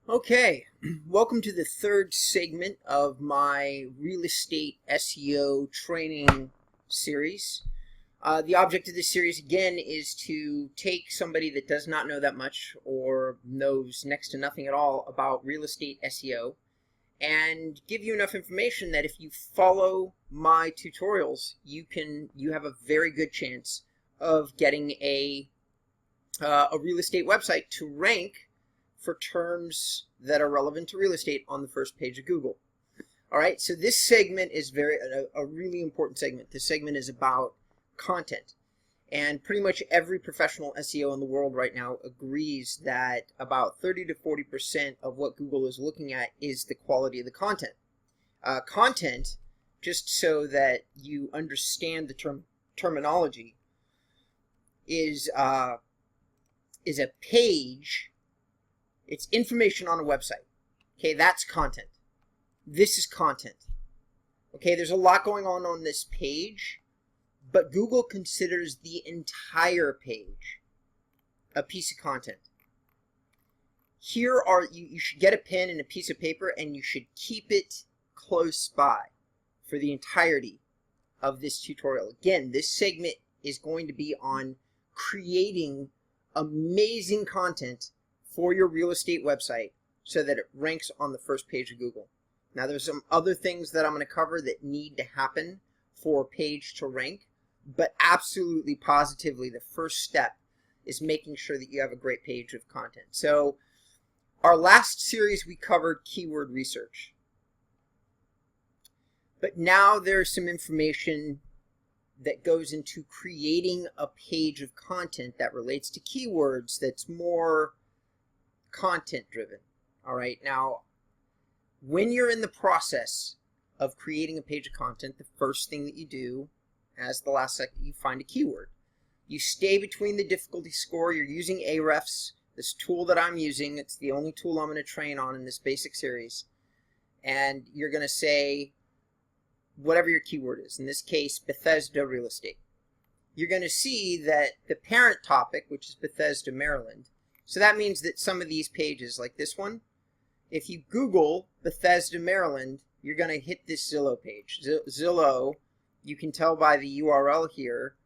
Okay, welcome to the third segment of my real estate SEO training series. The object of this series, again, is to take somebody that does not know that much or knows next to nothing at all about real estate SEO and give you enough information that if you follow my tutorials, you have a very good chance of getting a real estate website to rank for terms that are relevant to real estate on the first page of Google. All right, so this segment is a really important segment. This segment is about content. And pretty much every professional SEO in the world right now agrees that about 30 to 40% of what Google is looking at is the quality of the content. Content, just so that you understand the terminology, is a page. It's information on a website. Okay, that's content. This is content. Okay, there's a lot going on this page, but Google considers the entire page a piece of content. Here are, you should get a pen and a piece of paper and you should keep it close by for the entirety of this tutorial. Again, this segment is going to be on creating amazing content for your real estate website so that it ranks on the first page of Google. Now there's some other things that I'm going to cover that need to happen for a page to rank, but absolutely positively the first step is making sure that you have a great page of content. So our last series we covered keyword research. But now there's some information that goes into creating a page of content that relates to keywords that's more content driven. All right, now when you're in the process of creating a page of content, the first thing that you do, as the last second, you find a keyword. You stay between the difficulty score. You're using Ahrefs, this tool that I'm using. It's the only tool I'm going to train on in this basic series. And you're going to say whatever your keyword is. In this case, Bethesda real estate. You're going to see that the parent topic, which is Bethesda, Maryland. So that means that some of these pages, like this one, if you Google Bethesda, Maryland, you're going to hit this Zillow page. Zillow, you can tell by the URL here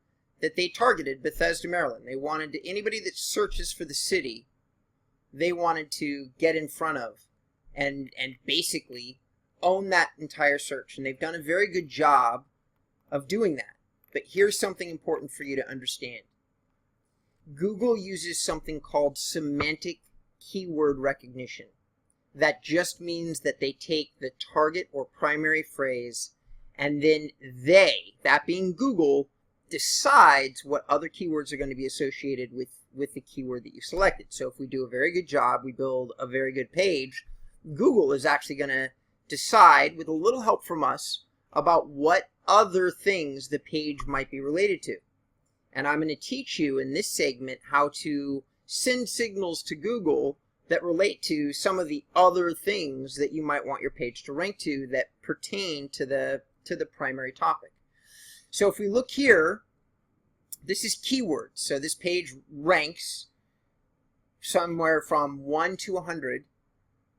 that they targeted Bethesda, Maryland. They wanted to, anybody that searches for the city, they wanted to get in front of and basically own that entire search. And they've done a very good job of doing that. But here's something important for you to understand. Google uses something called semantic keyword recognition. That just means that they take the target or primary phrase and then they, that being Google, decides what other keywords are going to be associated with the keyword that you selected. So if we do a very good job, we build a very good page, Google is actually going to decide, with a little help from us, about what other things the page might be related to. And I'm going to teach you in this segment how to send signals to Google that relate to some of the other things that you might want your page to rank to that pertain to the primary topic. So if we look here, this is keywords. So this page ranks somewhere from 1 to 100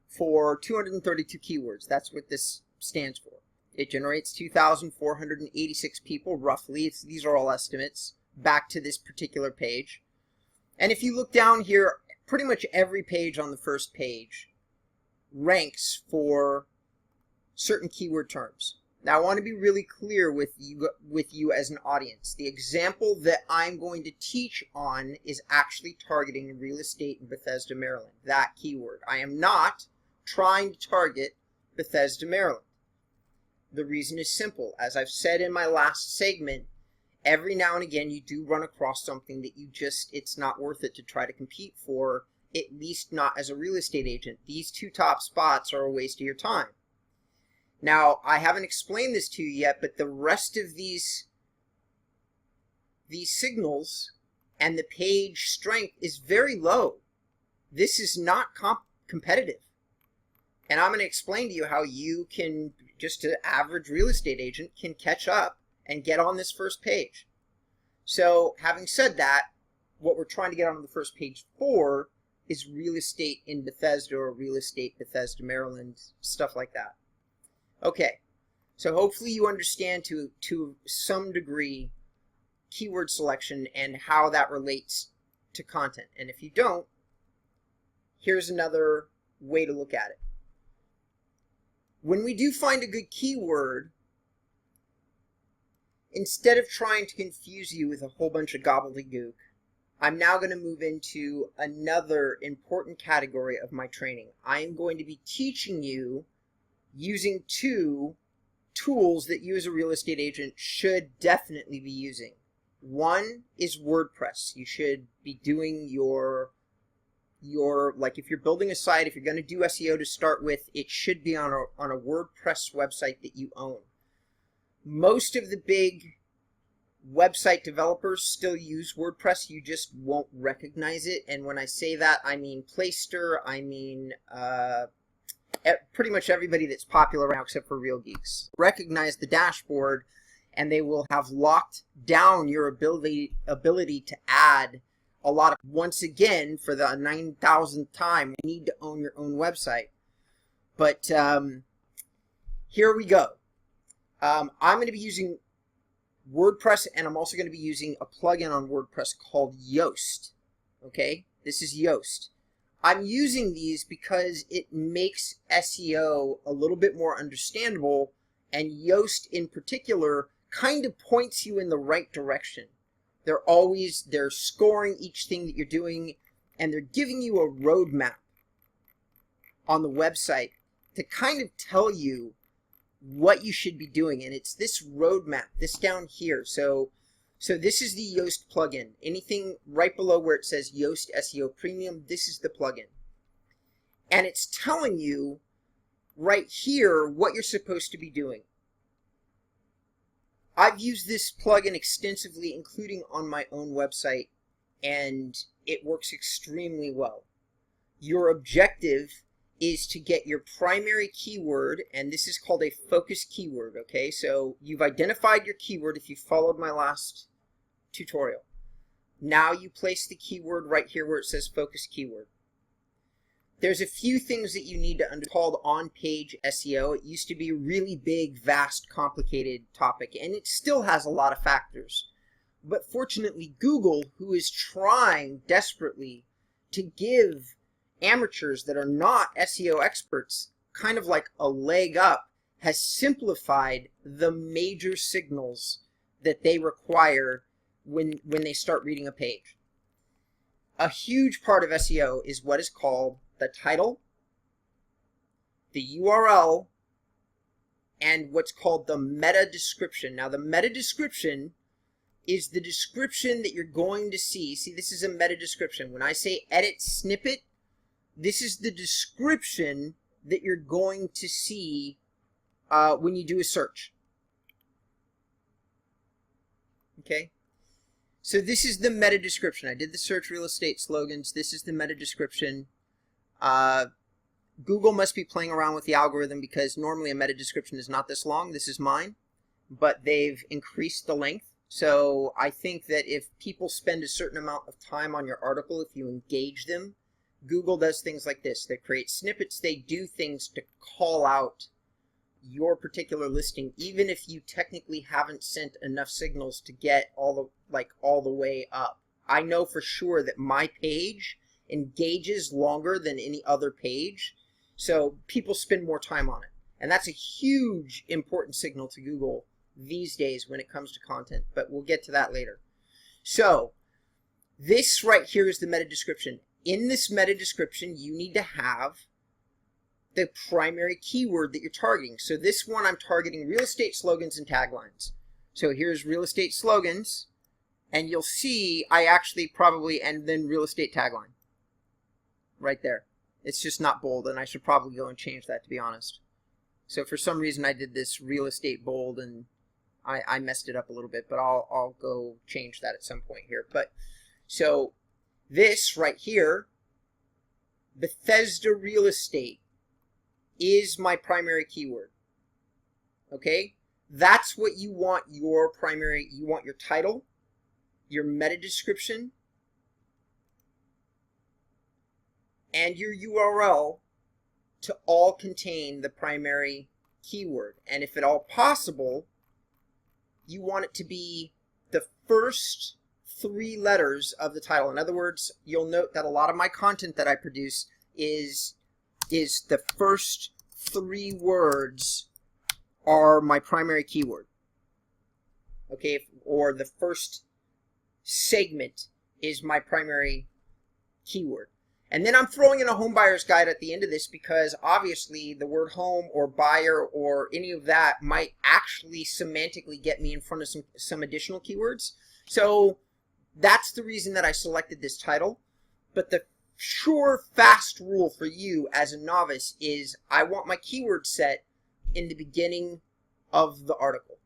for 232 keywords. That's what this stands for. It generates 2,486 people roughly. These are all estimates back to this particular page. And if you look down here, pretty much every page on the first page ranks for certain keyword terms. Now I want to be really clear with you as an audience. The example that I'm going to teach on is actually targeting real estate in Bethesda, Maryland, that keyword. I am not trying to target Bethesda, Maryland. The reason is simple. As I've said in my last segment, every now and again you do run across something that it's not worth it to try to compete for, at least not as a real estate agent. These two top spots are a waste of your time. Now, I haven't explained this to you yet, but the rest of these signals and the page strength is very low. This is not competitive. And I'm going to explain to you how you can, just an average real estate agent, can catch up and get on this first page. So having said that, what we're trying to get on the first page for is real estate in Bethesda or real estate Bethesda, Maryland, stuff like that. Okay, so hopefully you understand to some degree keyword selection and how that relates to content. And if you don't, here's another way to look at it. When we do find a good keyword, instead of trying to confuse you with a whole bunch of gobbledygook, I'm now going to move into another important category of my training. I am going to be teaching you using two tools that you as a real estate agent should definitely be using. One is WordPress. You should be doing your like if you're building a site, if you're going to do SEO to start with, it should be on a WordPress website that you own. Most of the big website developers still use WordPress. You just won't recognize it. And when I say that, I mean Playster, I mean pretty much everybody that's popular now except for Real Geeks. Recognize the dashboard, and they will have locked down your ability to add a lot of, once again, for the 9,000th time, you need to own your own website. But here we go. I'm going to be using WordPress, and I'm also going to be using a plugin on WordPress called Yoast. Okay, this is Yoast. I'm using these because it makes SEO a little bit more understandable, and Yoast in particular kind of points you in the right direction. They're scoring each thing that you're doing, and they're giving you a roadmap on the website to kind of tell you what you should be doing. And it's this roadmap, this down here. So this is the Yoast plugin. Anything right below where it says Yoast SEO Premium, this is the plugin. And it's telling you right here what you're supposed to be doing. I've used this plugin extensively, including on my own website, and it works extremely well. Your objective is to get your primary keyword, and this is called a focus keyword, okay? So you've identified your keyword if you followed my last tutorial. Now you place the keyword right here where it says focus keyword. There's a few things that you need to understand called on-page SEO. It used to be a really big, vast, complicated topic, and it still has a lot of factors. But fortunately, Google, who is trying desperately to give amateurs that are not SEO experts kind of like a leg up, has simplified the major signals that they require when they start reading a page. A huge part of SEO is what is called the title, the URL, and what's called the meta description. Now, the meta description is the description that you're going to see. See, this is a meta description. When I say edit snippet, this is the description that you're going to see when you do a search. Okay? So this is the meta description. I did the search real estate slogans. This is the meta description. Google must be playing around with the algorithm because normally a meta description is not this long. This is mine, but they've increased the length. So I think that if people spend a certain amount of time on your article, if you engage them, Google does things like this. They create snippets. They do things to call out your particular listing, even if you technically haven't sent enough signals to get all the way up. I know for sure that my page engages longer than any other page, so people spend more time on it. And that's a huge important signal to Google these days when it comes to content, but we'll get to that later. So this right here is the meta description. In this meta description, you need to have the primary keyword that you're targeting. So this one, I'm targeting real estate slogans and taglines. So here's real estate slogans, and you'll see I actually probably, and then real estate tagline. Right there. It's just not bold, and I should probably go and change that, to be honest. So for some reason I did this real estate bold, and I messed it up a little bit, but I'll go change that at some point here. But so this right here, Bethesda real estate, is my primary keyword. Okay? That's what you want your primary, you want your title, your meta description, and your URL to all contain the primary keyword. And if at all possible, you want it to be the first 3 letters of the title. In other words, you'll note that a lot of my content that I produce is the first 3 words are my primary keyword. Okay, or the first segment is my primary keyword. And then I'm throwing in a home buyer's guide at the end of this because obviously the word home or buyer or any of that might actually semantically get me in front of some additional keywords. So that's the reason that I selected this title. But the sure, fast rule for you as a novice is I want my keyword set in the beginning of the article.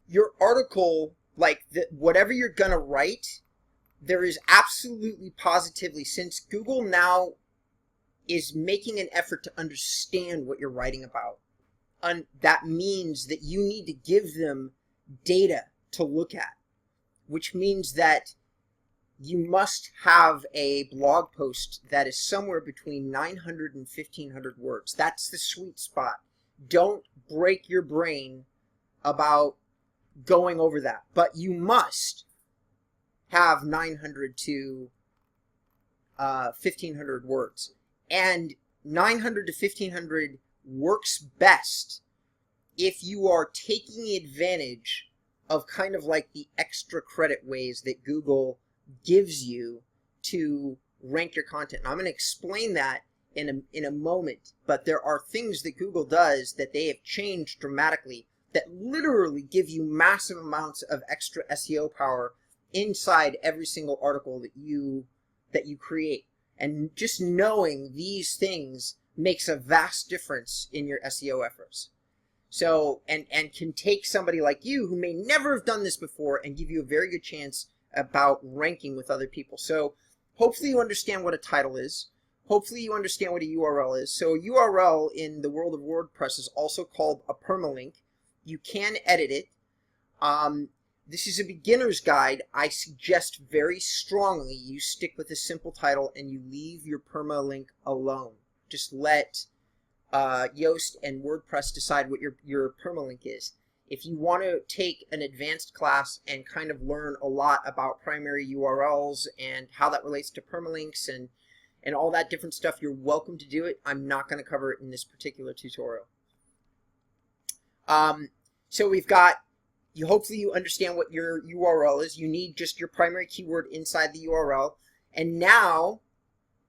Your article, like whatever you're going to write, there is absolutely positively, since Google now is making an effort to understand what you're writing about, that means that you need to give them data to look at, which means that you must have a blog post that is somewhere between 900 and 1,500 words. That's the sweet spot. Don't break your brain about going over that, but you must have 900 to 1,500 words. And 900 to 1,500 works best if you are taking advantage of kind of like the extra credit ways that Google gives you to rank your content. And I'm going to explain that in a moment, but there are things that Google does that they have changed dramatically that literally give you massive amounts of extra SEO power inside every single article that you create. And just knowing these things makes a vast difference in your SEO efforts. So, and can take somebody like you who may never have done this before and give you a very good chance about ranking with other people. So hopefully you understand what a title is. Hopefully you understand what a URL is. So a URL in the world of WordPress is also called a permalink. You can edit it. This is a beginner's guide. I suggest very strongly you stick with a simple title and you leave your permalink alone. Just let Yoast and WordPress decide what your permalink is. If you want to take an advanced class and kind of learn a lot about primary URLs and how that relates to permalinks and all that different stuff, you're welcome to do it. I'm not going to cover it in this particular tutorial. So we've got, hopefully you understand what your URL is. You need just your primary keyword inside the URL. And now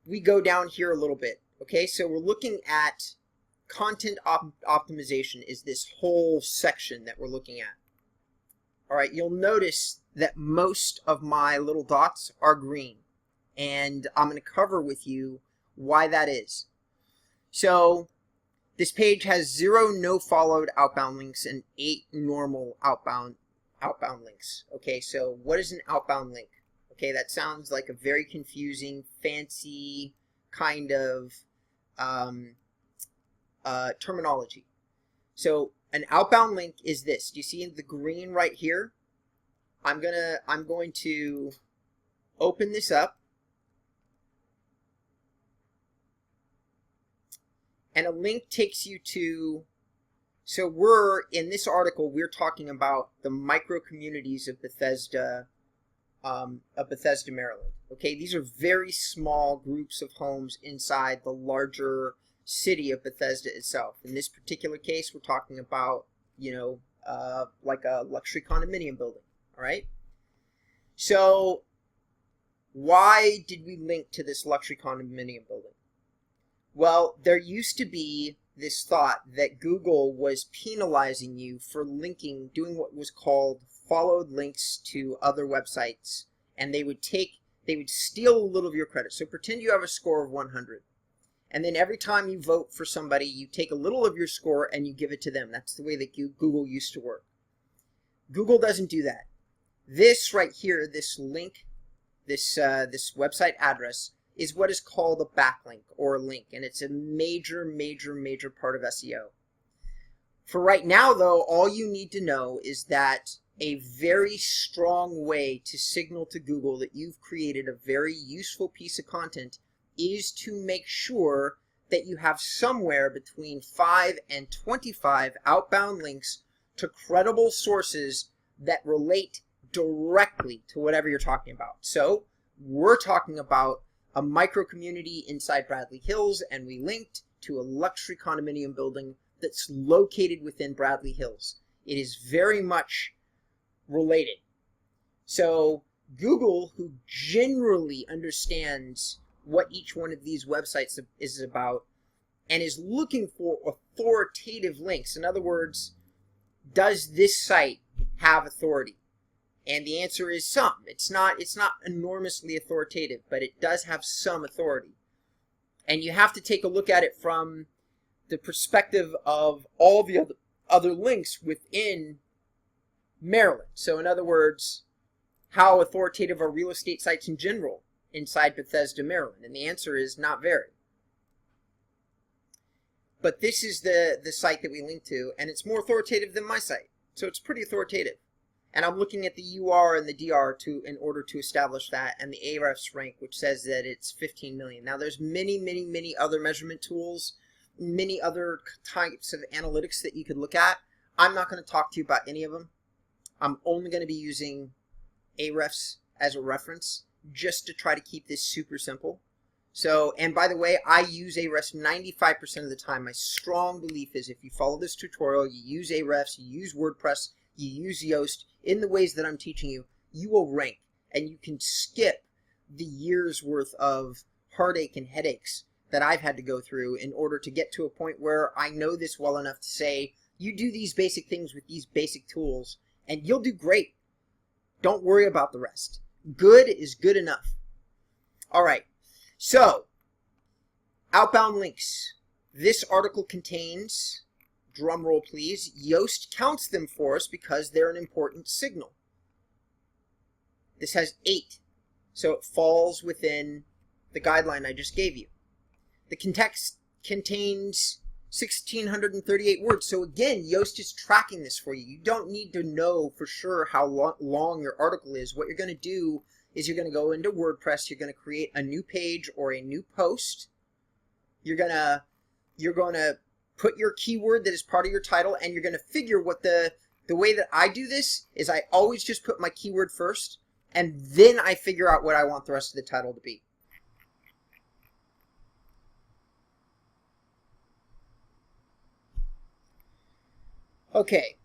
we go down here a little bit. Okay, so we're looking at content optimization is this whole section that we're looking at. All right, you'll notice that most of my little dots are green. And I'm going to cover with you why that is. So this page has 0 no-followed outbound links and 8 normal outbound links. Okay, so what is an outbound link? Okay, that sounds like a very confusing, fancy kind of terminology. So an outbound link is this. Do you see the green right here? I'm going to open this up. And a link takes you to, so in this article, we're talking about the micro communities of Bethesda, Maryland. Okay, these are very small groups of homes inside the larger city of Bethesda itself. In this particular case, we're talking about, like a luxury condominium building, all right? So why did we link to this luxury condominium building? Well, there used to be this thought that Google was penalizing you for doing what was called followed links to other websites, and they would steal a little of your credit. So pretend you have a score of 100. And then every time you vote for somebody, you take a little of your score and you give it to them. That's the way that Google used to work. Google doesn't do that. This right here, this link, this website address, is what is called a backlink or a link, and it's a major, major, major part of SEO. For right now, though, all you need to know is that a very strong way to signal to Google that you've created a very useful piece of content is to make sure that you have somewhere between 5 and 25 outbound links to credible sources that relate directly to whatever you're talking about. So we're talking about a micro community inside Bradley Hills, and we linked to a luxury condominium building that's located within Bradley Hills. It is very much related. So Google, who generally understands what each one of these websites is about and is looking for authoritative links, in other words, does this site have authority? And the answer is some. It's not enormously authoritative, but it does have some authority. And you have to take a look at it from the perspective of all the other links within Maryland. So in other words, how authoritative are real estate sites in general inside Bethesda, Maryland? And the answer is not very. But this is the site that we link to, and it's more authoritative than my site. So it's pretty authoritative. And I'm looking at the UR and the DR in order to establish that, and the Ahrefs rank, which says that it's 15 million. Now there's many other measurement tools, many other types of analytics that you could look at. I'm not going to talk to you about any of them. I'm only going to be using Ahrefs as a reference just to try to keep this super simple. So, and by the way, I use Ahrefs 95% of the time. My strong belief is if you follow this tutorial, you use Ahrefs, you use WordPress, you use Yoast in the ways that I'm teaching you, you will rank, and you can skip the years worth of heartache and headaches that I've had to go through in order to get to a point where I know this well enough to say, you do these basic things with these basic tools, and you'll do great. Don't worry about the rest. Good is good enough. All right. So, outbound links. This article contains, drum roll please, Yoast counts them for us because they're an important signal. This has 8, so it falls within the guideline I just gave you. The context contains 1,638 words. So again, Yoast is tracking this for you. You don't need to know for sure how long your article is. What you're going to do is you're going to go into WordPress. You're going to create a new page or a new post. You're going to put your keyword that is part of your title, and you're going to figure what the way that I do this is I always just put my keyword first, and then I figure out what I want the rest of the title to be. Okay,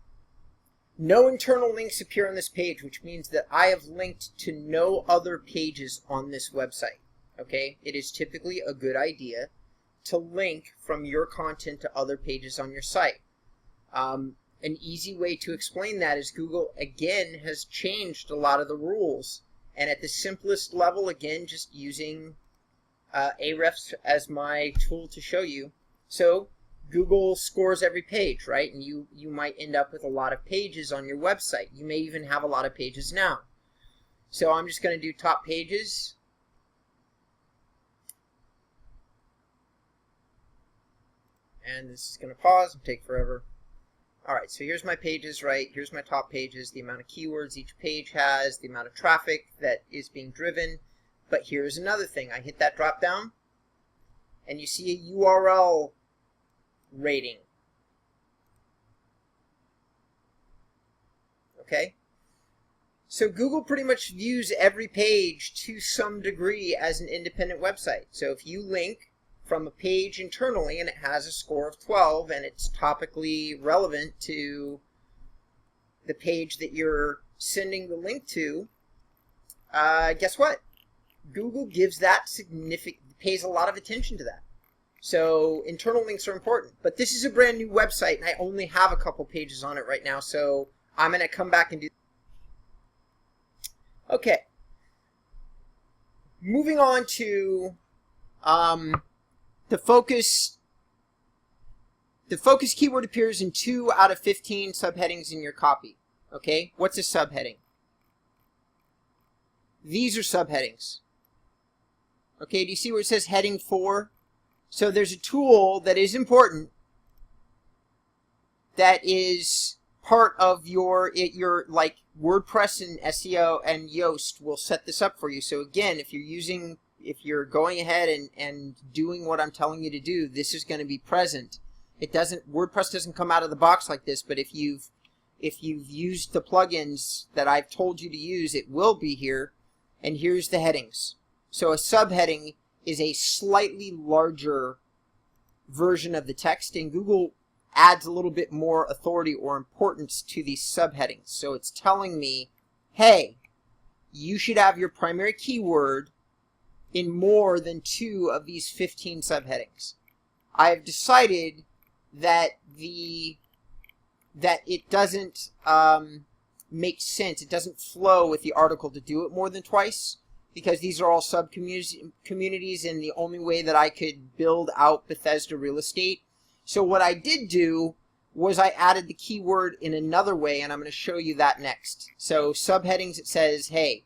no internal links appear on this page, which means that I have linked to no other pages on this website. Okay, it is typically a good idea to link from your content to other pages on your site. An easy way to explain that is Google, again, has changed a lot of the rules. And at the simplest level, again, just using Ahrefs as my tool to show you. So Google scores every page, right? And you might end up with a lot of pages on your website. You may even have a lot of pages now. So I'm just going to do top pages. And this is going to pause and take forever. All right, so here's my pages, right? Here's my top pages, the amount of keywords each page has, the amount of traffic that is being driven. But here's another thing. I hit that drop down, and you see a URL rating. Okay? So Google pretty much views every page to some degree as an independent website. So if you link from a page internally and it has a score of 12 and it's topically relevant to the page that you're sending the link to, guess what? Google gives that pays a lot of attention to that. So internal links are important. But this is a brand new website and I only have a couple pages on it right now, so I'm going to come back and do. Okay. Moving on to the focus keyword appears in 2 out of 15 subheadings in your copy. Okay, what's a subheading? These are subheadings. Okay, do you see where it says heading 4? So there's a tool that is important that is part of your like WordPress and SEO and Yoast will set this up for you. So again, if you're going ahead and doing what I'm telling you to do, this is going to be present. WordPress doesn't come out of the box like this, but if you've used the plugins that I've told you to use, it will be here. And here's the headings. So a subheading is a slightly larger version of the text, and Google adds a little bit more authority or importance to these subheadings. So it's telling me, hey, you should have your primary keyword in more than 2 of these 15 subheadings. I have decided that it doesn't make sense, it doesn't flow with the article to do it more than twice, because these are all sub-communities, and the only way that I could build out Bethesda real estate. So what I did do was I added the keyword in another way, and I'm going to show you that next. So subheadings, it says, hey,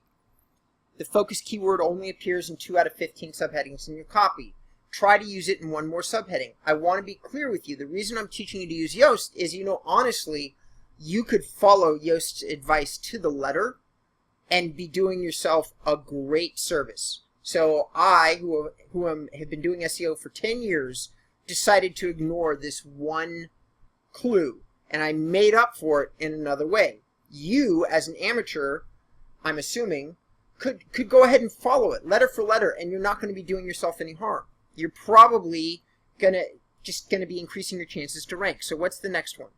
the focus keyword only appears in 2 out of 15 subheadings in your copy. Try to use it in 1 more subheading. I want to be clear with you. The reason I'm teaching you to use Yoast is, honestly, you could follow Yoast's advice to the letter and be doing yourself a great service. So I, who have been doing SEO for 10 years, decided to ignore this one clue, and I made up for it in another way. You, as an amateur, I'm assuming, could go ahead and follow it letter for letter, and you're not going to be doing yourself any harm. You're probably just gonna be increasing your chances to rank. So what's the next one?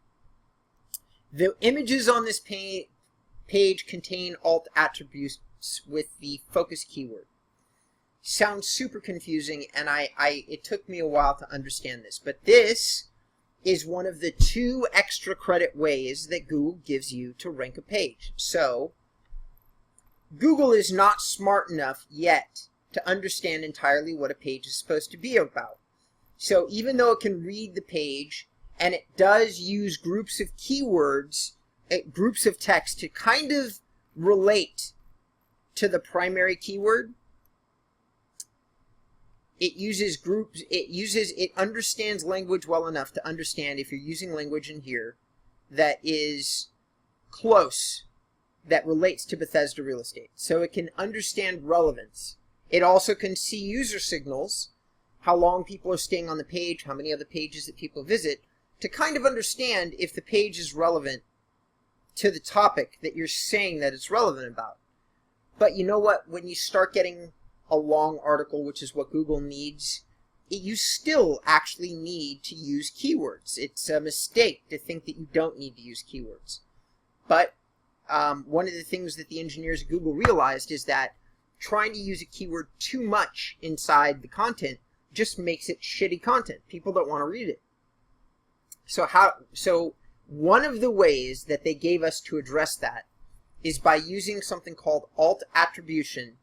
The images on this page contain alt attributes with the focus keyword. Sounds super confusing, and it took me a while to understand this, but this is one of the 2 extra credit ways that Google gives you to rank a page. So Google is not smart enough yet to understand entirely what a page is supposed to be about. So even though it can read the page, and it does use groups of keywords, groups of text to kind of relate to the primary keyword, it uses groups, it understands language well enough to understand if you're using language in here that is close, that relates to Bethesda real estate. So it can understand relevance. It also can see user signals, how long people are staying on the page, how many other pages that people visit, to kind of understand if the page is relevant to the topic that you're saying that it's relevant about. But you know what? When you start getting a long article, which is what Google needs, you still actually need to use keywords. It's a mistake to think that you don't need to use keywords. But one of the things that the engineers at Google realized is that trying to use a keyword too much inside the content just makes it shitty content. People don't want to read it. So one of the ways that they gave us to address that is by using something called alt attribution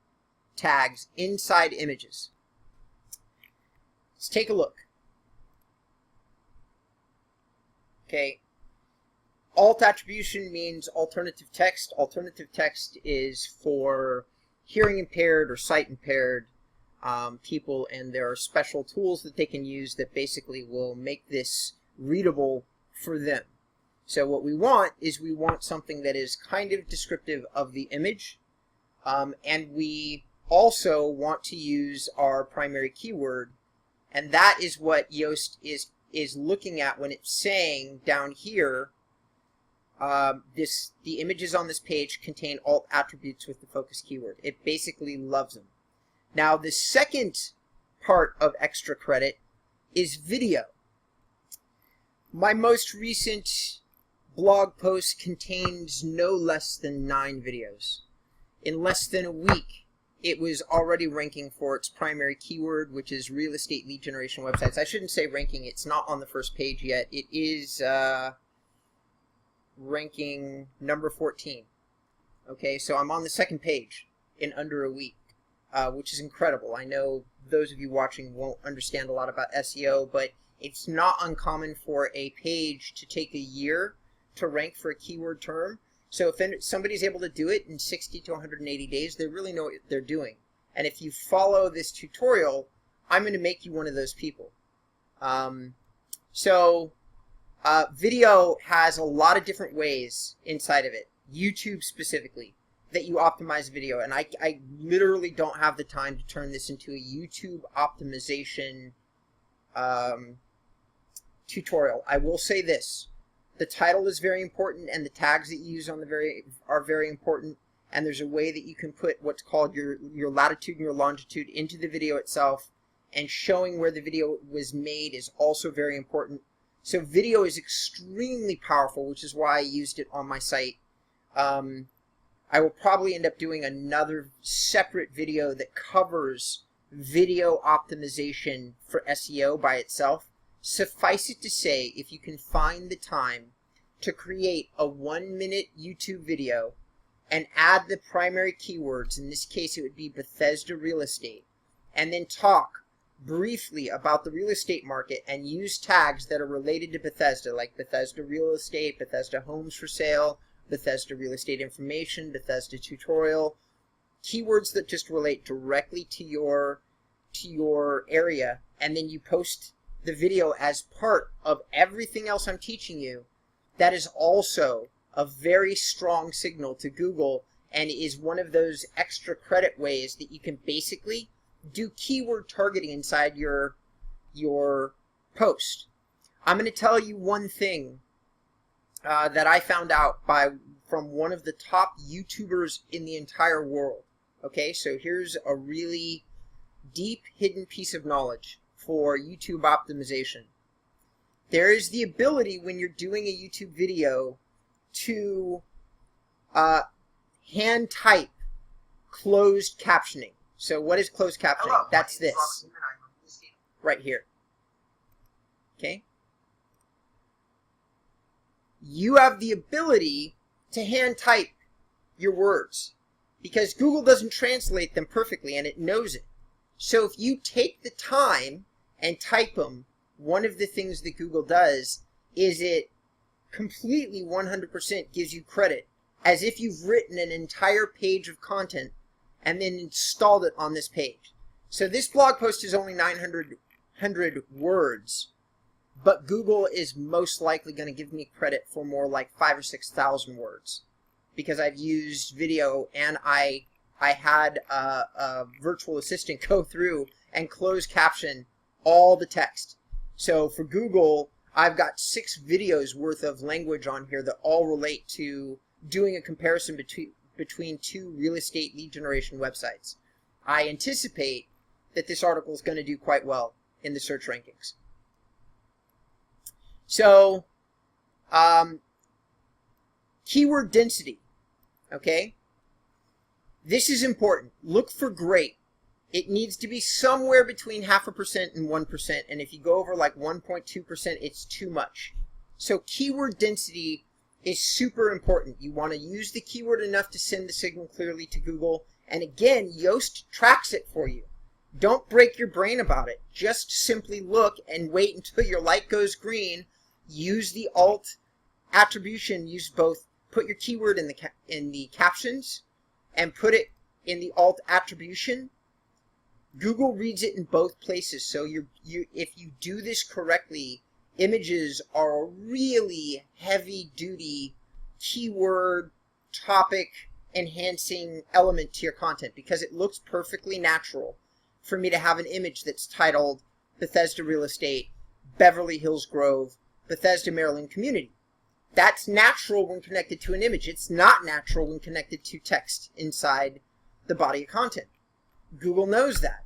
tags inside images. Let's take a look. Okay. Alt attribution means alternative text. Alternative text is for hearing impaired or sight impaired people, and there are special tools that they can use that basically will make this readable for them. So what we want is we want something that is kind of descriptive of the image, and we also want to use our primary keyword, and that is what Yoast is looking at when it's saying down here, the images on this page contain alt attributes with the focus keyword. It basically loves them. Now the second part of extra credit is video. My most recent blog post contains no less than 9 videos. In less than a week, it was already ranking for its primary keyword, which is real estate lead generation websites. I shouldn't say ranking, it's not on the first page yet. It is ranking number 14. Okay, so I'm on the second page in under a week, which is incredible. I know those of you watching won't understand a lot about SEO, but it's not uncommon for a page to take a year to rank for a keyword term. So if somebody's able to do it in 60 to 180 days, they really know what they're doing. And if you follow this tutorial, I'm going to make you one of those people. Video has a lot of different ways inside of it. YouTube specifically, that you optimize video. And I literally don't have the time to turn this into a YouTube optimization tutorial. I will say this: the title is very important, and the tags that you use on are very important. And there's a way that you can put what's called your latitude and your longitude into the video itself, and showing where the video was made is also very important. So video is extremely powerful, which is why I used it on my site. I will probably end up doing another separate video that covers video optimization for SEO by itself. Suffice it to say, if you can find the time to create a 1-minute YouTube video and add the primary keywords, in this case it would be Bethesda real estate, and then talk briefly about the real estate market and use tags that are related to Bethesda, like Bethesda real estate, Bethesda homes for sale, Bethesda real estate information, Bethesda tutorial, keywords that just relate directly to your area, and then you post the video as part of everything else I'm teaching you. That is also a very strong signal to Google, and is one of those extra credit ways that you can basically do keyword targeting inside your post. I'm going to tell you one thing that I found out from one of the top YouTubers in the entire world. Okay, so here's a really deep hidden piece of knowledge for YouTube optimization. There is the ability when you're doing a YouTube video to hand type closed captioning. So what is closed captioning? Hello, that's this right here. Okay? You have the ability to hand type your words because Google doesn't translate them perfectly, and it knows it. So if you take the time and type them, one of the things that Google does is it completely 100% gives you credit, as if you've written an entire page of content and then installed it on this page. So this blog post is only 900 words, but Google is most likely going to give me credit for more like 5,000 or 6,000 words, because I've used video and I had a virtual assistant go through and close caption all the text. So for Google, I've got 6 videos worth of language on here that all relate to doing a comparison between 2 real estate lead generation websites. I anticipate that this article is going to do quite well in the search rankings. So, keyword density, okay? This is important. Look for great. It needs to be somewhere between 0.5% and 1%, and if you go over like 1.2%, it's too much. So keyword density is super important. You want to use the keyword enough to send the signal clearly to Google, and again, Yoast tracks it for you. Don't break your brain about it. Just simply look and wait until your light goes green. Use the alt attribution. Use both. Put your keyword in the captions and put it in the alt attribution. Google reads it in both places. So if you do this correctly, images are a really heavy-duty keyword topic enhancing element to your content, because it looks perfectly natural for me to have an image that's titled Bethesda Real Estate, Beverly Hills Grove, Bethesda, Maryland Community. That's natural when connected to an image. It's not natural when connected to text inside the body of content. Google knows that.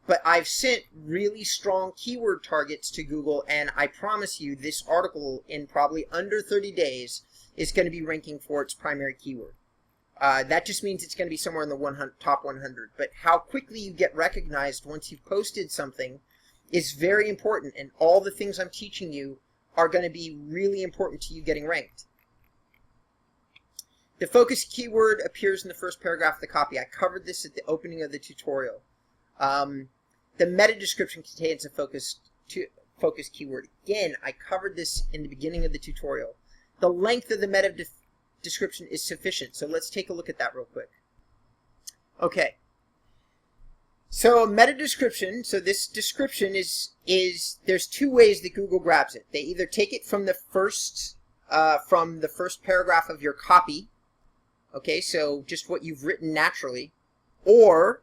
But I've sent really strong keyword targets to Google, and I promise you this article in probably under 30 days is going to be ranking for its primary keyword. That just means it's going to be somewhere in the top 100. But how quickly you get recognized once you've posted something is very important, and all the things I'm teaching you are going to be really important to you getting ranked. The focus keyword appears in the first paragraph of the copy. I covered this at the opening of the tutorial. The meta description contains a focus keyword. Again, I covered this in the beginning of the tutorial. The length of the meta description is sufficient, so let's take a look at that real quick. Okay. So meta description, so this description is there's 2 ways that Google grabs it. They either take it from the first paragraph of your copy, Okay, so just what you've written naturally, or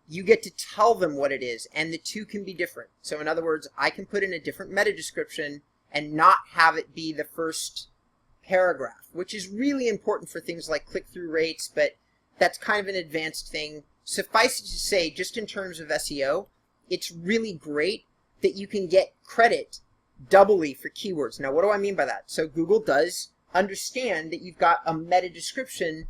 you get to tell them what it is, and the two can be different. So in other words, I can put in a different meta description and not have it be the first paragraph, which is really important for things like click-through rates, but that's kind of an advanced thing. Suffice it to say, just in terms of SEO, it's really great that you can get credit doubly for keywords. Now, what do I mean by that? So Google does understand that you've got a meta description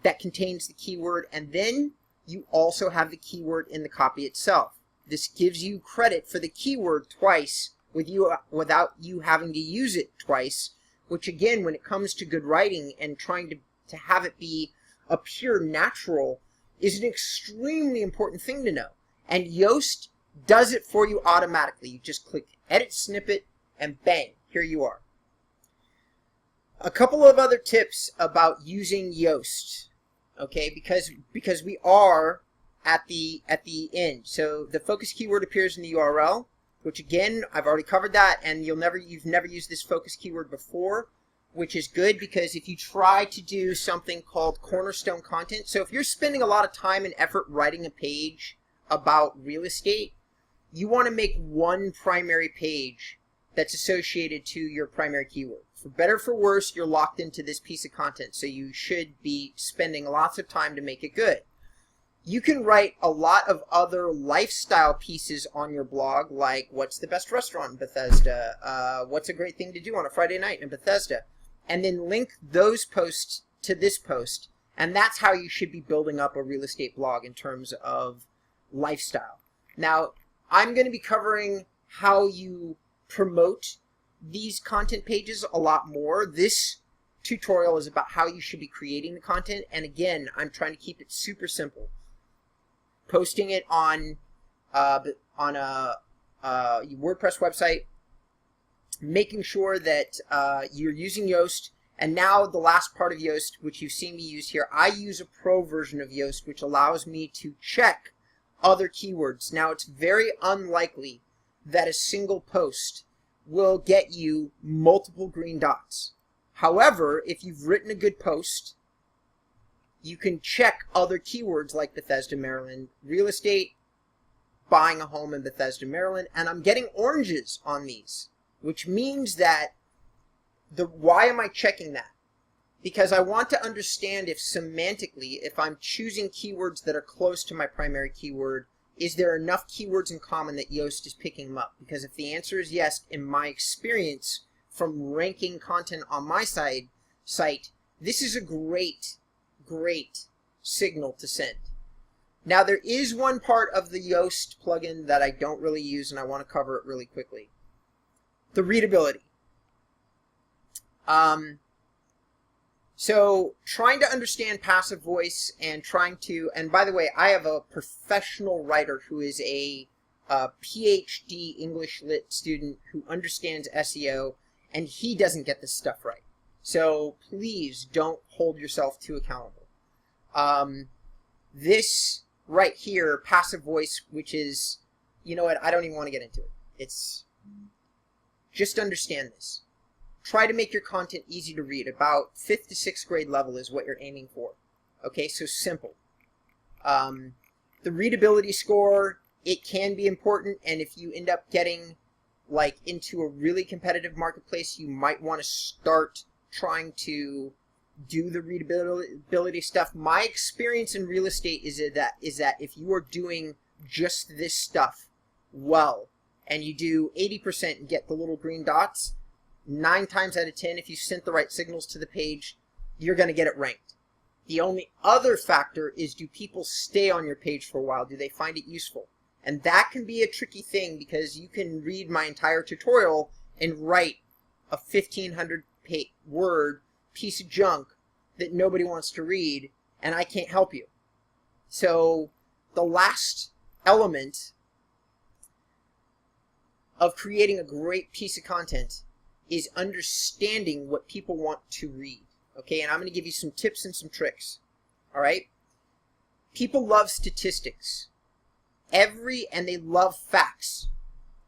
that contains the keyword, and then you also have the keyword in the copy itself. This gives you credit for the keyword twice without you having to use it twice, which again, when it comes to good writing and trying to have it be appear natural, is an extremely important thing to know. And Yoast does it for you automatically. You just click Edit Snippet, and bang, here you are. A couple of other tips about using Yoast, okay, because we are at the end. So the focus keyword appears in the URL, which again, I've already covered that, and you've never used this focus keyword before, which is good, because if you try to do something called cornerstone content, so if you're spending a lot of time and effort writing a page about real estate, you want to make one primary page that's associated to your primary keyword. For better or for worse, you're locked into this piece of content, so you should be spending lots of time to make it good. You can write a lot of other lifestyle pieces on your blog, like what's the best restaurant in Bethesda, what's a great thing to do on a Friday night in Bethesda, and then link those posts to this post, and that's how you should be building up a real estate blog in terms of lifestyle. Now, I'm going to be covering how you promote these content pages a lot more. This tutorial is about how you should be creating the content, and again, I'm trying to keep it super simple. Posting it on a WordPress website, making sure that you're using Yoast, and now the last part of Yoast, which you've seen me use here, I use a pro version of Yoast, which allows me to check other keywords. Now, it's very unlikely that a single post will get you multiple green dots. However, if you've written a good post, you can check other keywords like Bethesda, Maryland, real estate, buying a home in Bethesda, Maryland, and I'm getting oranges on these, which means that why am I checking that? Because I want to understand if semantically, if I'm choosing keywords that are close to my primary keyword, is there enough keywords in common that Yoast is picking them up? Because if the answer is yes, in my experience from ranking content on my site, this is a great signal to send. Now, there is one part of the Yoast plugin that I don't really use, and I want to cover it really quickly. The readability. So trying to understand passive voice and and by the way, I have a professional writer who is a PhD English Lit student who understands SEO, and he doesn't get this stuff right. So please don't hold yourself too accountable. This right here, passive voice, which is, you know what, I don't even want to get into it. It's, just understand this. Try to make your content easy to read. About 5th to 6th grade level is what you're aiming for. Okay, so simple. The readability score, it can be important, and if you end up getting like into a really competitive marketplace, you might want to start trying to do the readability stuff. My experience in real estate is that if you are doing just this stuff well, and you do 80% and get the little green dots, 9 times out of 10, if you sent the right signals to the page, you're going to get it ranked. The only other factor is, do people stay on your page for a while? Do they find it useful? And that can be a tricky thing, because you can read my entire tutorial and write a 1,500 word piece of junk that nobody wants to read, and I can't help you. So the last element of creating a great piece of content is understanding what people want to read. Okay, and I'm going to give you some tips and some tricks. All right? People love statistics. And they love facts.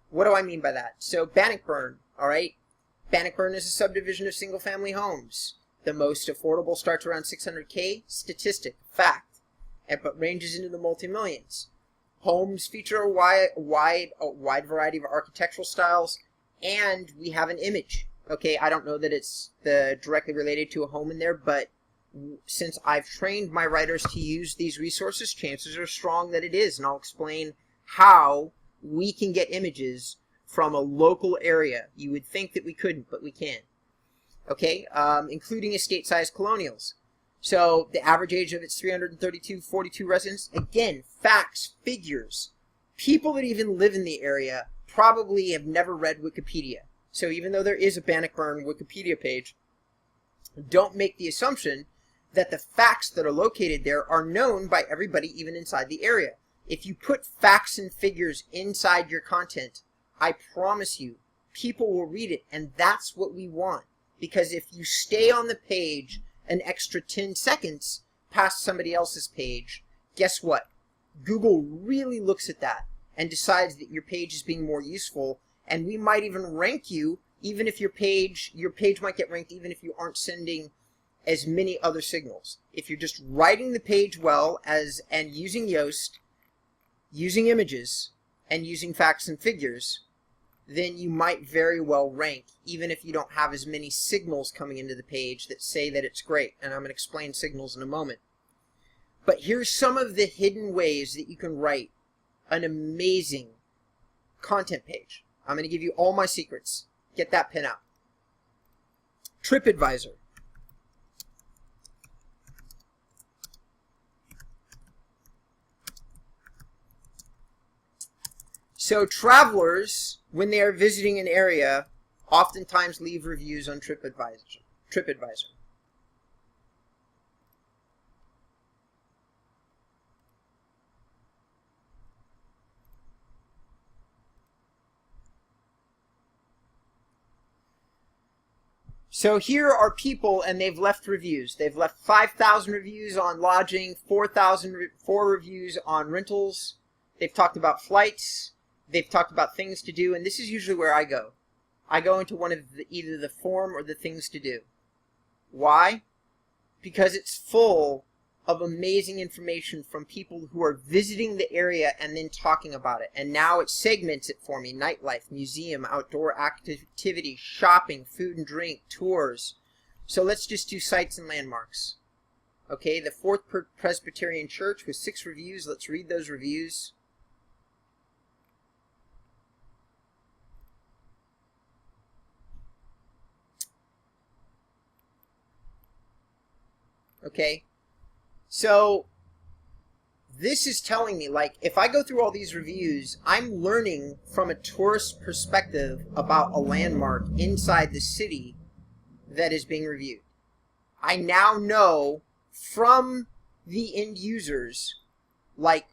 What do I mean by that? So Bannockburn, all right? Bannockburn is a subdivision of single-family homes. The most affordable starts around 600K. Statistic, fact, but ranges into the multi-millions. Homes feature a wide variety of architectural styles, and we have an image. Okay, I don't know that it's directly related to a home in there, but since I've trained my writers to use these resources, chances are strong that it is, and I'll explain how we can get images from a local area. You would think that we couldn't, but we can. Okay, including estate-sized colonials. So the average age of its 342 residents. Again, facts, figures. People that even live in the area probably have never read Wikipedia. So even though there is a Bannockburn Wikipedia page, don't make the assumption that the facts that are located there are known by everybody even inside the area. If you put facts and figures inside your content, I promise you, people will read it, and that's what we want. Because if you stay on the page an extra 10 seconds past somebody else's page, guess what? Google really looks at that and decides that your page is being more useful, and we might even rank you, even if your page might get ranked even if you aren't sending as many other signals. If you're just writing the page well and using Yoast, using images, and using facts and figures, then you might very well rank, even if you don't have as many signals coming into the page that say that it's great. And I'm going to explain signals in a moment. But here's some of the hidden ways that you can write an amazing content page. I'm going to give you all my secrets. Get that pen out. TripAdvisor. So travelers, when they are visiting an area, oftentimes leave reviews on TripAdvisor. So here are people, and they've left reviews. They've left 5,000 reviews on lodging, 4 reviews on rentals. They've talked about flights. They've talked about things to do, and this is usually where I go. I go into one of either the form or the things to do. Why? Because it's full of amazing information from people who are visiting the area and then talking about it. And now it segments it for me. Nightlife, museum, outdoor activity, shopping, food and drink, tours. So let's just do sites and landmarks. Okay, the Fourth Presbyterian Church with 6 reviews. Let's read those reviews. Okay, so this is telling me, like, if I go through all these reviews, I'm learning from a tourist perspective about a landmark inside the city that is being reviewed. I now know from the end users, like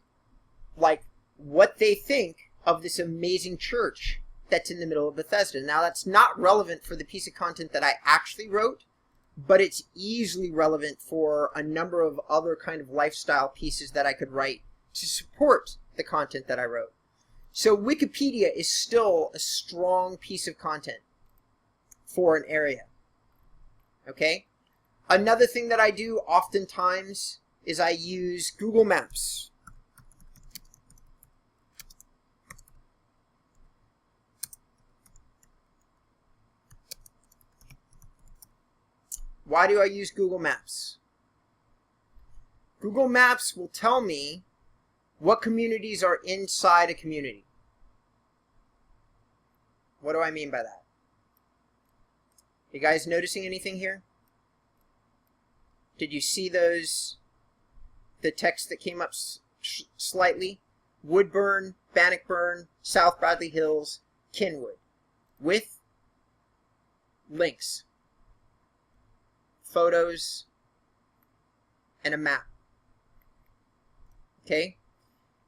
what they think of this amazing church that's in the middle of Bethesda. Now, that's not relevant for the piece of content that I actually wrote, but it's easily relevant for a number of other kind of lifestyle pieces that I could write to support the content that I wrote. So Wikipedia is still a strong piece of content for an area. Okay? Another thing that I do oftentimes is I use Google Maps. Why do I use Google Maps? Google Maps will tell me what communities are inside a community. What do I mean by that? You guys noticing anything here? Did you see the text that came up slightly? Woodburn, Bannockburn, South Bradley Hills, Kenwood, with links, photos, and a map. Okay?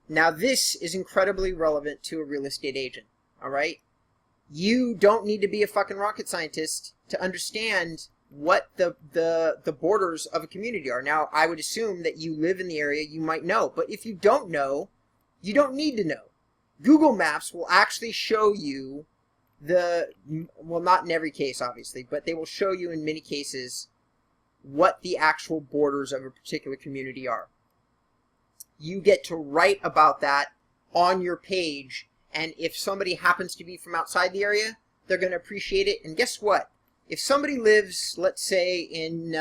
Now this is incredibly relevant to a real estate agent, all right? You don't need to be a fucking rocket scientist to understand what the borders of a community are. Now, I would assume that you live in the area, you might know, but if you don't know, you don't need to know. Google Maps will actually show you well, not in every case, obviously, but they will show you in many cases what the actual borders of a particular community are. You get to write about that on your page, and if somebody happens to be from outside the area, they're going to appreciate it. And guess what? If somebody lives, let's say in,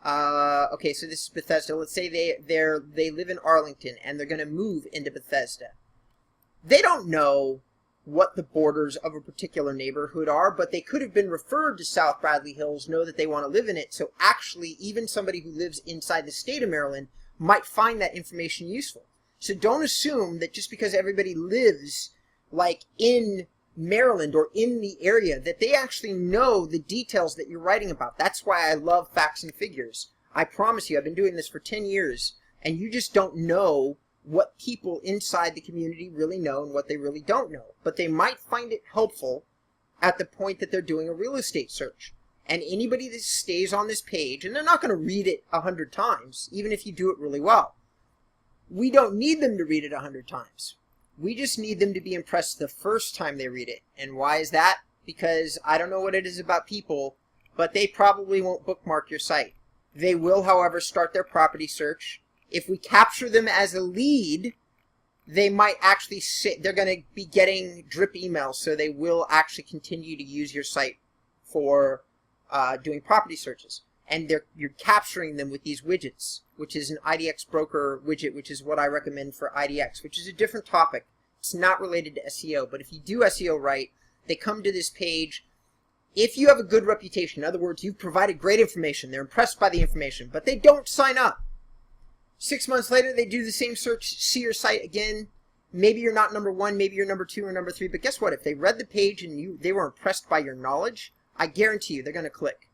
okay, so this is Bethesda. Let's say they live in Arlington and they're going to move into Bethesda. They don't know what the borders of a particular neighborhood are, but they could have been referred to South Bradley Hills, know that they want to live in it. So actually, even somebody who lives inside the state of Maryland might find that information useful. So don't assume that just because everybody lives like in Maryland or in the area that they actually know the details that you're writing about. That's why I love facts and figures. I promise you, I've been doing this for 10 years, and you just don't know what people inside the community really know and what they really don't know. But they might find it helpful at the point that they're doing a real estate search. And anybody that stays on this page, and they're not going to read it 100 times, even if you do it really well. We don't need them to read it 100 times. We just need them to be impressed the first time they read it. And why is that? Because I don't know what it is about people, but they probably won't bookmark your site. They will, however, start their property search. If we capture them as a lead, they might actually they're going to be getting drip emails, so they will actually continue to use your site for doing property searches. And you're capturing them with these widgets, which is an IDX broker widget, which is what I recommend for IDX, which is a different topic. It's not related to SEO, but if you do SEO right, they come to this page. If you have a good reputation, in other words, you've provided great information, they're impressed by the information, but they don't sign up. 6 months later, they do the same search, see your site again. Maybe you're not number 1, maybe you're number 2 or number 3, but guess what? If they read the page and they were impressed by your knowledge, I guarantee you they're going to click.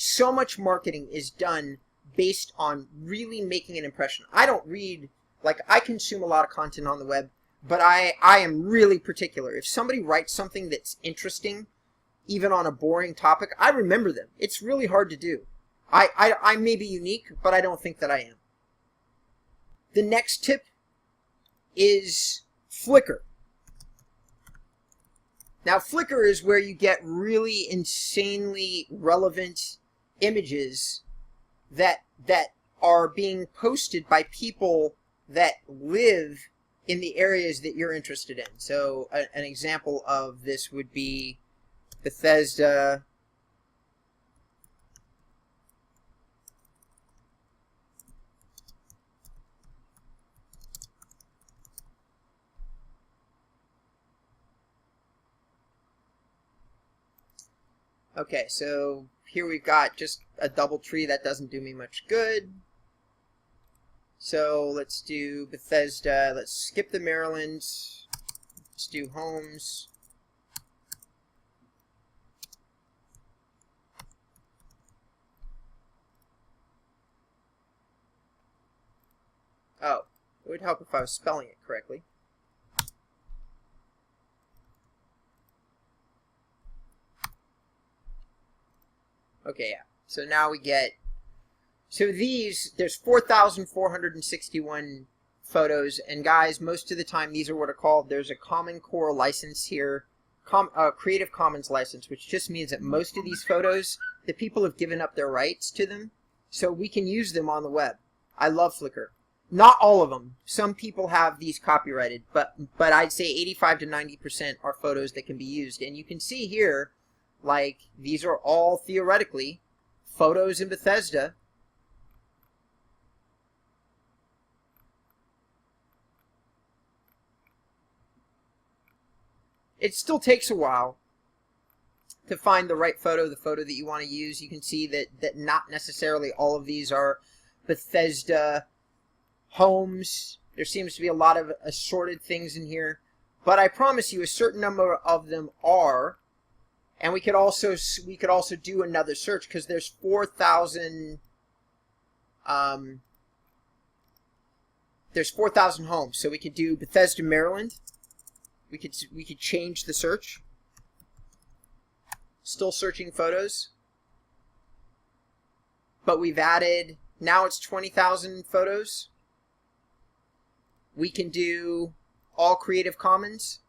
So much marketing is done based on really making an impression. I don't read, like I consume a lot of content on the web, but I am really particular. If somebody writes something that's interesting, even on a boring topic, I remember them. It's really hard to do. I may be unique, but I don't think that I am. The next tip is Flickr. Now, Flickr is where you get really insanely relevant images that are being posted by people that live in the areas that you're interested in. So an example of this would be Bethesda. Okay, so here we've got just a double tree. That doesn't do me much good. So let's do Bethesda. Let's skip the Maryland. Let's do homes. Oh, it would help if I was spelling it correctly. Okay, yeah. So now we get, so there's 4,461 photos, and guys, most of the time these are what are called, there's a Common Core license here, Creative Commons license, which just means that most of these photos, the people have given up their rights to them, so we can use them on the web. I love Flickr. Not all of them. Some people have these copyrighted, but I'd say 85 to 90% are photos that can be used. And you can see here, like, these are all theoretically photos in Bethesda. It still takes a while to find the right photo, the photo that you want to use. You can see that not necessarily all of these are Bethesda homes. There seems to be a lot of assorted things in here, but I promise you a certain number of them are. And we could also do another search, because there's 4,000 there's 4,000 homes. So we could do Bethesda, Maryland. We could change the search. Still searching photos, but we've added, now it's 20,000 photos. We can do all Creative Commons,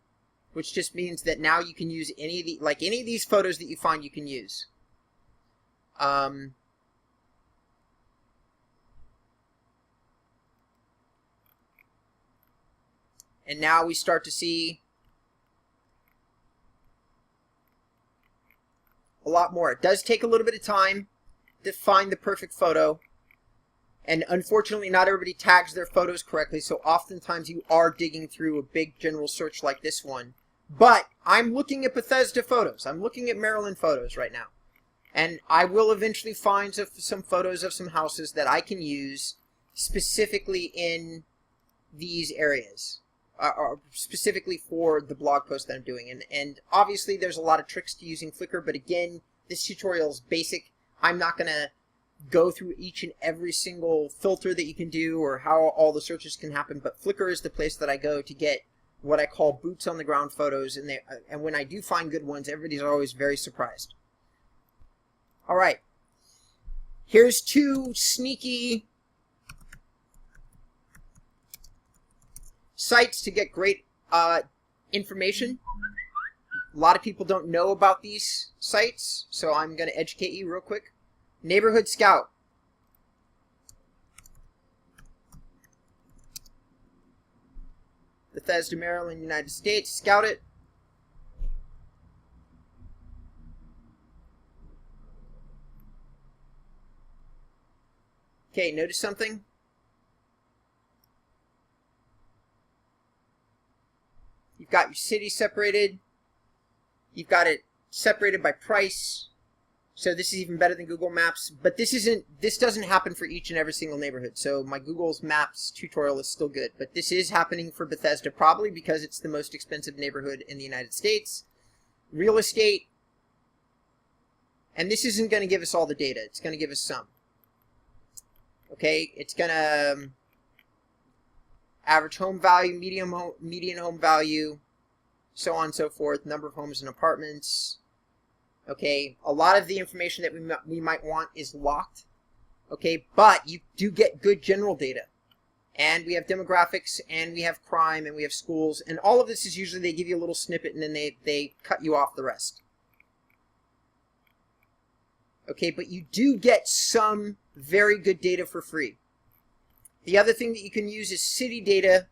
which just means that now you can use any of these photos that you find you can use. And now we start to see a lot more. It does take a little bit of time to find the perfect photo. And unfortunately, not everybody tags their photos correctly, so oftentimes you are digging through a big general search like this one. But I'm looking at Bethesda photos. I'm looking at Maryland photos right now. And I will eventually find some photos of some houses that I can use specifically in these areas, or specifically for the blog post that I'm doing. And obviously, there's a lot of tricks to using Flickr, but again, this tutorial is basic. I'm not going to go through each and every single filter that you can do or how all the searches can happen, but Flickr is the place that I go to get what I call boots on the ground photos, and when I do find good ones, everybody's always very surprised. All right, here's two sneaky sites to get great information. A lot of people don't know about these sites, so I'm going to educate you real quick. Neighborhood Scout. Bethesda, Maryland, United States. Scout it. Okay, notice something? You've got your city separated. You've got it separated by price. So this is even better than Google Maps, but this doesn't happen for each and every single neighborhood. So my Google Maps tutorial is still good, but this is happening for Bethesda probably because it's the most expensive neighborhood in the United States. Real estate, and this isn't going to give us all the data. It's going to give us some. Okay, it's going to average home value, median home value, so on and so forth, number of homes and apartments. Okay, a lot of the information that we might want is locked, okay, but you do get good general data. And we have demographics, and we have crime, and we have schools, and all of this is usually they give you a little snippet, and then they cut you off the rest. Okay, but you do get some very good data for free. The other thing that you can use is city data.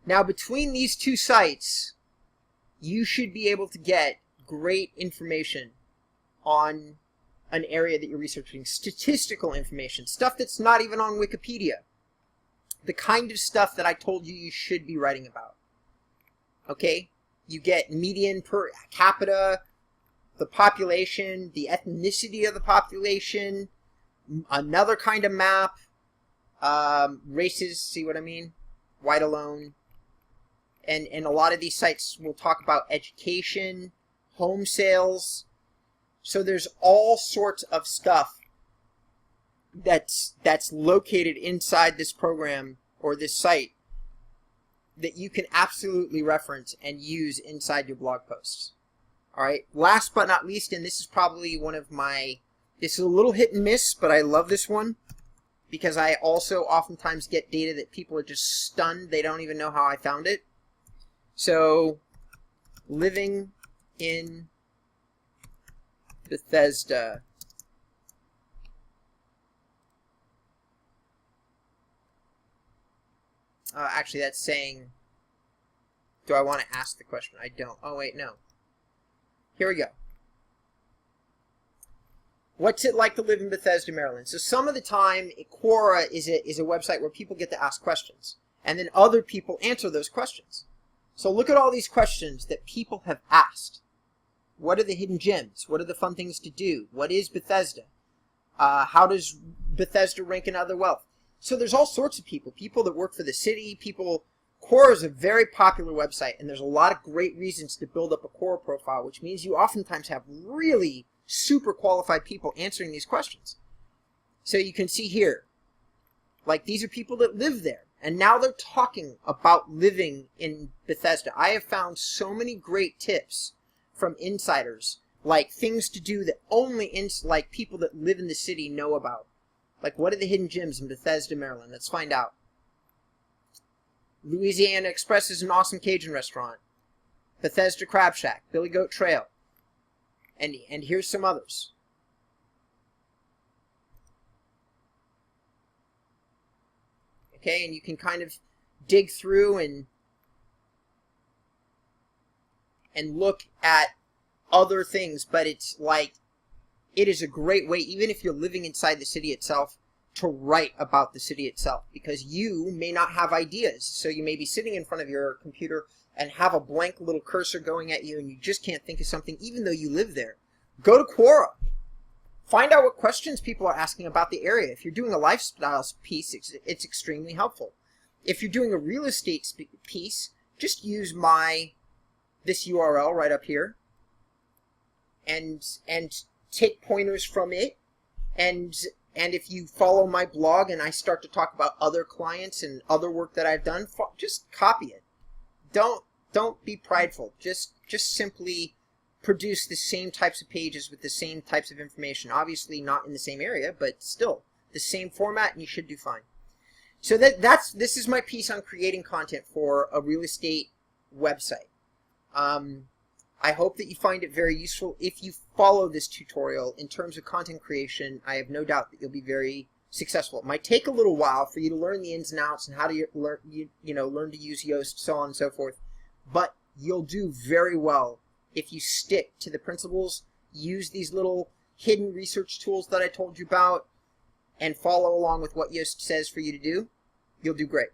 Now, between these two sites, you should be able to get great information on an area that you're researching. Statistical information, stuff that's not even on Wikipedia. The kind of stuff that I told you should be writing about. Okay? You get median per capita, the population, the ethnicity of the population, another kind of map, races, see what I mean? White alone. And a lot of these sites will talk about education, home sales. So there's all sorts of stuff that's located inside this program or this site that you can absolutely reference and use inside your blog posts. All right. Last but not least, and this is probably one of my, this is a little hit and miss, but I love this one because I also oftentimes get data that people are just stunned. They don't even know how I found it. So, living in Bethesda. Actually, that's saying, do I want to ask the question? I don't. Oh, wait, no. Here we go. What's it like to live in Bethesda, Maryland? So some of the time, Quora is a website where people get to ask questions. And then other people answer those questions. So look at all these questions that people have asked. What are the hidden gems? What are the fun things to do? What is Bethesda? How does Bethesda rank in other wealth? So there's all sorts of people. People that work for the city, people. Quora is a very popular website, and there's a lot of great reasons to build up a Quora profile, which means you oftentimes have really super qualified people answering these questions. So you can see here, like these are people that live there. And now they're talking about living in Bethesda. I have found so many great tips from insiders, like things to do that only like people that live in the city know about. Like, what are the hidden gems in Bethesda, Maryland? Let's find out. Louisiana Express is an awesome Cajun restaurant. Bethesda Crab Shack, Billy Goat Trail. And here's some others. Okay, and you can kind of dig through and look at other things, but it's like, it is a great way, even if you're living inside the city itself, to write about the city itself, because you may not have ideas. So you may be sitting in front of your computer and have a blank little cursor going at you and you just can't think of something, even though you live there. Go to Quora. Find out what questions people are asking about the area. If you're doing a lifestyle piece, it's extremely helpful. If you're doing a real estate piece, just use this URL right up here and take pointers from it. And if you follow my blog and I start to talk about other clients and other work that I've done, just copy it. Don't be prideful. Just simply produce the same types of pages with the same types of information. Obviously not in the same area, but still the same format, and you should do fine. So this is my piece on creating content for a real estate website. I hope that you find it very useful. If you follow this tutorial in terms of content creation, I have no doubt that you'll be very successful. It might take a little while for you to learn the ins and outs and how to learn to use Yoast, so on and so forth, but you'll do very well if you stick to the principles, use these little hidden research tools that I told you about, and follow along with what Yoast says for you to do. You'll do great.